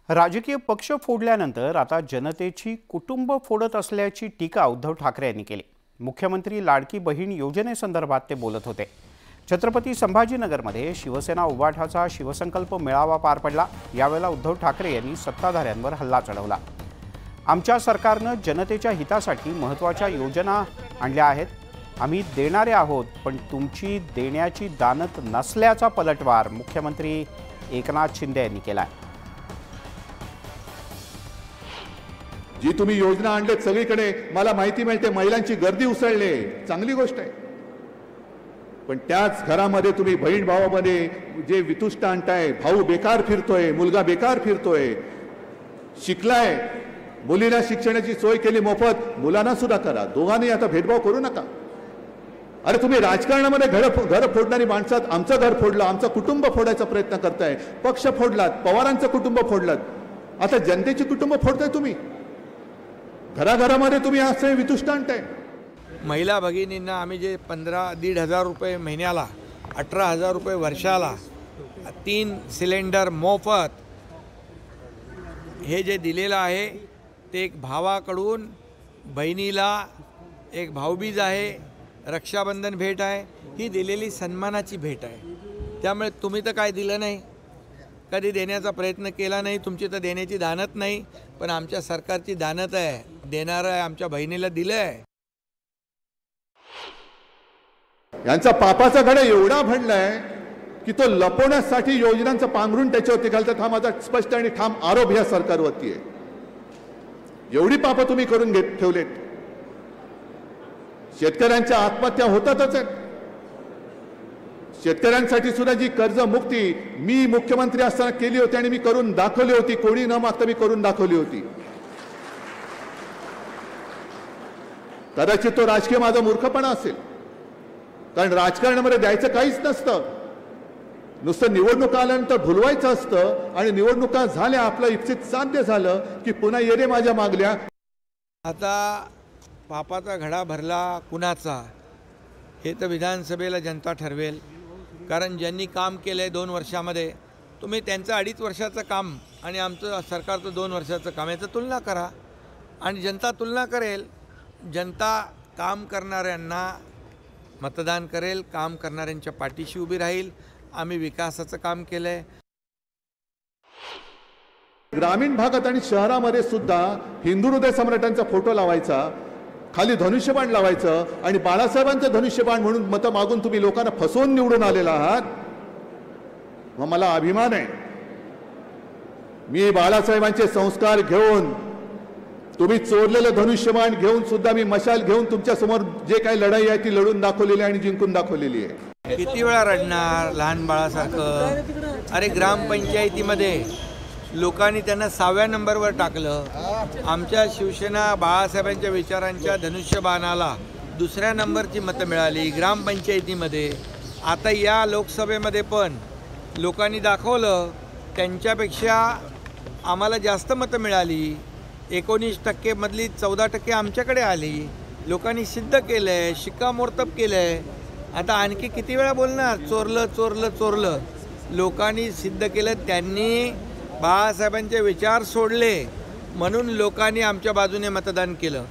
राजकीय पक्ष फोडल्यानंतर आता जनतेची कुटुंब फोडत असल्याची टीका उद्धव ठाकरे यांनी केली। मुख्यमंत्री लाडकी बहीण योजनेसंदर्भात ते बोलत होते। छत्रपती संभाजीनगरमध्ये शिवसेना उभाठाचा शिवसंकल्प मेळावा पार पडला। यावेळेला उद्धव ठाकरे यांनी सत्ताधाऱ्यांवर हल्ला चढवला। आमच्या सरकारनं जनतेच्या हितासाठी महत्त्वाच्या योजना आणल्या आहेत। आम्ही देणारे आहोत, पण तुमची देण्याची दानत नसल्याचा पलटवार मुख्यमंत्री एकनाथ शिंदे यांनी केला। जी तुम्ही योजना आणलेत सगळीकडे मला माहिती मिळते, महिलांची गर्दी उसळली, चांगली गोष्ट आहे। पण त्याच घरामध्ये तुम्ही बहीण भावामध्ये जे वितुष्ट आणताय, भाऊ बेकार फिरतोय, मुलगा बेकार फिरतोय, शिकलाय, मुलीला शिक्षणाची सोय केली मोफत, मुलांना सुद्धा करा, दोघांनी आता भेदभाव करू नका। अरे तुम्ही राजकारणामध्ये घर फोडणारी माणसात आमचं घर फोडलं, आमचं कुटुंब फोडायचा प्रयत्न करताय, पक्ष फोडलात, पवारांचं कुटुंब फोडलात, आता जनतेचे कुटुंब फोडताय तुम्ही। घराघरामध्ये तुम्ही असं वितुष्ट आणताय। महिला भगिनींना आम्ही जे 15,500 रुपये महिन्याला, 18,000 रुपये वर्षाला, 3 सिलेंडर मोफत हे जे दिलेलं आहे ते एक भावाकडून बहिणीला एक भाऊबीज आहे, रक्षाबंधन भेट आहे, ही दिलेली सन्मानाची भेट आहे। त्यामुळे तुम्ही तर काय दिलं नाही, कधी देण्याचा प्रयत्न केला नाही, तुमची तर देण्याची दानत नाही, पण आमच्या सरकारची दानत आहे, देणारं आहे, आमच्या बहिणीला दिलं आहे। यांचा पापाचा घडा एवढा भरलाय की तो लपवण्यासाठी योजनांचं पांघरून त्याच्यावरती घालतात। हा माझा स्पष्ट आणि ठाम आरोप या सरकारवरती आहे। एवढी पापं तुम्ही करून ठेवलेत। शेतकऱ्यांच्या आत्महत्या होतातच आहेत। शेतकऱ्यांसाठी सुद्धा जी कर्जमुक्ती मी मुख्यमंत्री असताना केली होती आणि मी करून दाखवली होती, कोणी न मागता मी करून दाखवली होती। कदाचित तो राजकीय माझा मूर्खपणा असेल, कारण राजकारणामध्ये द्यायचं काहीच नसतं, नुसतं निवडणुका आल्यानंतर भुलवायचं असतं, आणि निवडणुका झाल्या, आपलं इप्सित साध्य झालं की पुन्हा ये रे माझ्या मागल्या। आता पापाचा घडा भरला कुणाचा हे तर विधानसभेला जनता ठरवेल, कारण ज्यांनी काम केलं आहे 2 वर्षामध्ये, तुम्ही त्यांचं 2.5 वर्षाचं काम आणि आमचं सरकारचं 2 वर्षाचं काम याचं तुलना करा आणि जनता तुलना करेल। जनता काम करणाऱ्यांना मतदान करेल, काम करणाऱ्यांच्या पाठीशी उभी राहील। आम्ही विकासाचं काम केलं आहे। ग्रामीण भागात आणि शहरामध्ये सुद्धा हिंदू हृदय सम्राटांचा फोटो लावायचा, खाली धनुष्यबाण लावायचं आणि बाळासाहेबांचं धनुष्यबाण म्हणून मतं मागून तुम्ही लोकांना फसवून निवडून आलेला आहात। मग मला अभिमान आहे, मी बाळासाहेबांचे संस्कार घेऊन, तुम्ही चोरलेलं धनुष्यबाण घेऊन सुद्धा मी मशाल घेऊन तुमच्या समोर जे काही लढाई आहे ती लढून दाखवलेली आहे आणि जिंकून दाखवलेली आहे। किती वेळा रडणार लहान बाळासारखं? अरे ग्रामपंचायतीमध्ये लोकांनी त्यांना 6व्या नंबरवर टाकलं। आमच्या शिवसेना बाळासाहेबांच्या विचारांच्या धनुष्यबाणाला 2ऱ्या नंबरची मतं मिळाली ग्रामपंचायतीमध्ये। आता या लोकसभेमध्ये पण लोकांनी दाखवलं त्यांच्यापेक्षा आम्हाला जास्त मतं मिळाली। 19% मधली 14% आमच्याकडे आली। लोकांनी सिद्ध केलं आहे, शिक्कामोर्तब केलं आहे। आता आणखी किती वेळा बोलणार चोरलं चोरलं चोरलं? लोकांनी सिद्ध केलं, त्यांनी बाळासाहेबांचे विचार सोडले म्हणून लोकांनी आमच्या बाजूने मतदान केलं।